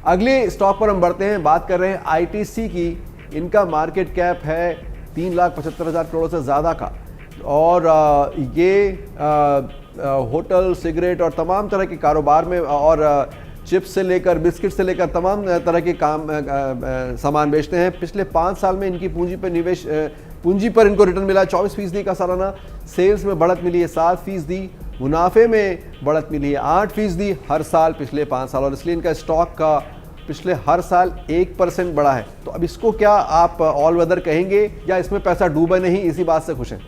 अगले स्टॉक पर हम बढ़ते हैं, बात कर रहे हैं आईटीसी की। इनका मार्केट कैप है 3,75,000 करोड़ से ज़्यादा का, और ये होटल, सिगरेट और तमाम तरह के कारोबार में, और चिप्स से लेकर बिस्किट से लेकर तमाम तरह के सामान बेचते हैं। पिछले 5 साल में इनकी पूंजी पर इनको रिटर्न मिला 24% का सालाना, सेल्स में बढ़त मिली है 7%, मुनाफे में बढ़त मिली है 8% हर साल पिछले 5 साल, और इसलिए इनका स्टॉक का पिछले हर साल 1% बढ़ा है। तो अब इसको क्या आप ऑल वेदर कहेंगे, या इसमें पैसा डूबा नहीं, इसी बात से खुश हैं?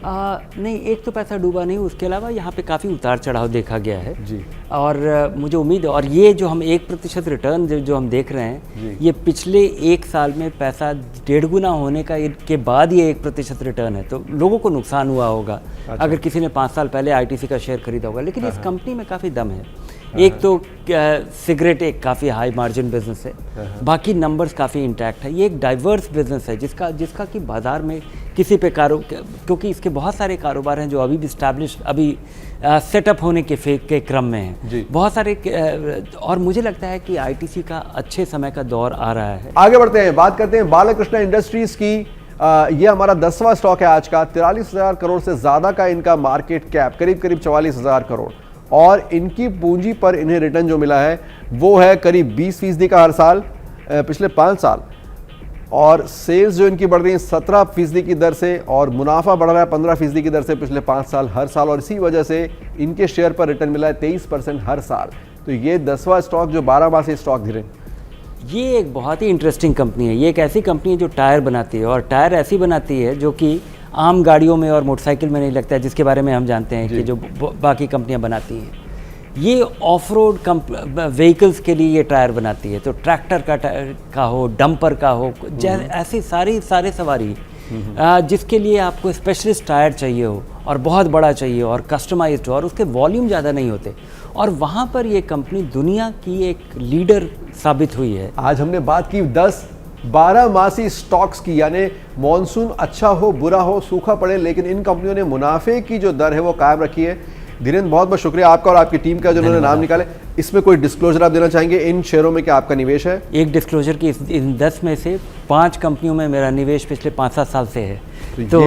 नहीं, एक तो पैसा डूबा नहीं, उसके अलावा यहाँ पे काफ़ी उतार चढ़ाव देखा गया है जी। और मुझे उम्मीद है, और ये जो हम 1% रिटर्न जो हम देख रहे हैं, ये पिछले 1 साल में पैसा 1.5 गुना होने का के बाद ये 1% रिटर्न है। तो लोगों को नुकसान हुआ होगा अगर किसी ने 5 साल पहले आईटीसी का शेयर खरीदा होगा, लेकिन इस कंपनी में काफ़ी दम है। एक तो सिगरेट एक काफ़ी हाई मार्जिन बिजनेस है, बाकी नंबर्स काफ़ी इंटैक्ट है। ये एक डाइवर्स बिजनेस है जिसका कि बाज़ार में किसी पे क्योंकि इसके बहुत सारे कारोबार हैं जो अभी भी सेटअप होने के क्रम में हैं, बहुत सारे, और मुझे लगता है कि आईटीसी का अच्छे समय का दौर आ रहा है। आगे बढ़ते हैं, बात करते हैं बालकृष्णा इंडस्ट्रीज की। ये हमारा 10वां स्टॉक है आज का। 43,000 करोड़ से ज़्यादा का इनका मार्केट कैप, करीब 44,000 करोड़, और इनकी पूंजी पर इन्हें रिटर्न जो मिला है वो है करीब 20% का हर साल पिछले 5 साल, और सेल्स जो इनकी बढ़ रही है 17% की दर से, और मुनाफा बढ़ रहा है 15% की दर से पिछले 5 साल हर साल, और इसी वजह से इनके शेयर पर रिटर्न मिला है 23% हर साल। तो ये 10वां स्टॉक जो 12 मासी स्टॉक धीरे। ये एक बहुत ही इंटरेस्टिंग कंपनी है। ये एक ऐसी कंपनी है जो टायर बनाती है, और टायर ऐसी बनाती है जो कि आम गाड़ियों में और मोटरसाइकिल में नहीं लगता है, जिसके बारे में हम जानते हैं कि जो बाकी कंपनियां बनाती हैं। ये ऑफ रोड व्हीकल्स के लिए ये टायर बनाती है, तो ट्रैक्टर का हो, डंपर का हो, ऐसी सारे सवारी जिसके लिए आपको स्पेशलिस्ट टायर चाहिए हो, और बहुत बड़ा चाहिए, और कस्टमाइज्ड हो, और उसके वॉल्यूम ज़्यादा नहीं होते, और वहाँ पर ये कंपनी दुनिया की एक लीडर साबित हुई है। आज हमने बात की 10-12 मासी स्टॉक्स की, यानी मॉनसून अच्छा हो, बुरा हो, सूखा पड़े, लेकिन इन कंपनियों ने मुनाफे की जो दर है वो कायम रखी है। धीरेन्द्र, बहुत बहुत शुक्रिया आपका और आपकी टीम का जो उन्होंने नाम निकाले। इसमें कोई डिस्क्लोजर आप देना चाहेंगे? इन शेयरों में क्या आपका निवेश है? एक डिस्क्लोजर की, इन 10 में से 5 कंपनियों में मेरा निवेश पिछले 5-7 साल से है। तो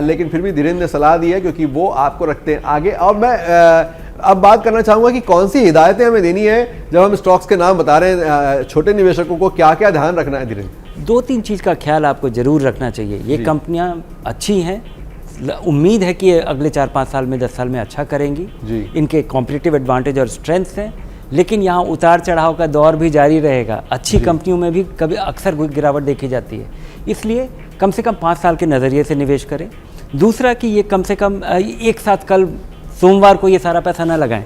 लेकिन फिर भी धीरेन्द्र ने सलाह दी है क्योंकि वो आपको रखते हैं आगे। और मैं अब बात करना चाहूंगा कि कौन सी हिदायतें हमें देनी है जब हम स्टॉक्स के नाम बता रहे हैं, छोटे निवेशकों को क्या क्या ध्यान रखना है? धीरेन्द्र, 2-3 चीज़ का ख्याल आपको जरूर रखना चाहिए। ये कंपनियां अच्छी हैं, उम्मीद है कि अगले 4-5 साल में, 10 साल में अच्छा करेंगी, इनके कॉम्पिटिटिव एडवांटेज और स्ट्रेंथ्स हैं, लेकिन यहाँ उतार चढ़ाव का दौर भी जारी रहेगा। अच्छी कंपनियों में भी कभी अक्सर गिरावट देखी जाती है, इसलिए कम से कम 5 साल के नज़रिए से निवेश करें। दूसरा कि ये कम से कम एक साथ कल सोमवार को ये सारा पैसा ना लगाएं,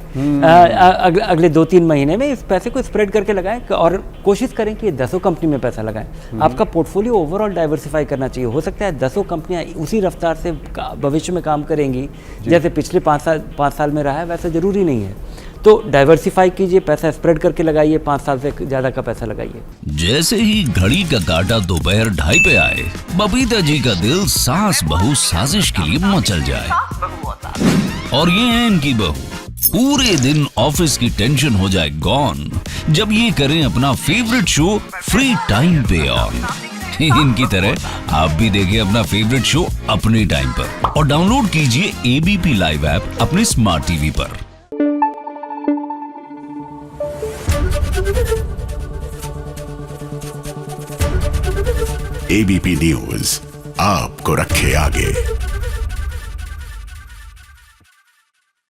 अगले 2-3 महीने में इस पैसे को स्प्रेड करके लगाएं, और कोशिश करें कि ये 10 कंपनी में पैसा लगाएं। आपका पोर्टफोलियो ओवरऑल डाइवर्सिफाई करना चाहिए। हो सकता है 10 कंपनियां उसी रफ्तार से भविष्य में काम करेंगी जैसे पिछले 5 साल में रहा है, वैसा ज़रूरी नहीं है। तो डाइवर्सिफाई कीजिए, पैसा स्प्रेड करके लगाइए, 5 साल से ज़्यादा का पैसा लगाइए। जैसे ही घड़ी का काटा दोपहर 2:30 पे आए, बबीता जी का दिल सास बहू साजिश के लिए मचल जाए, और ये है इनकी बहू। पूरे दिन ऑफिस की टेंशन हो जाए गॉन जब ये करें अपना फेवरेट शो फ्री टाइम पे ऑन। इनकी तरह आप भी देखिए अपना फेवरेट शो अपने टाइम पर, और डाउनलोड कीजिए एबीपी लाइव ऐप अपने स्मार्ट टीवी पर। एबीपी न्यूज आपको रखे आगे।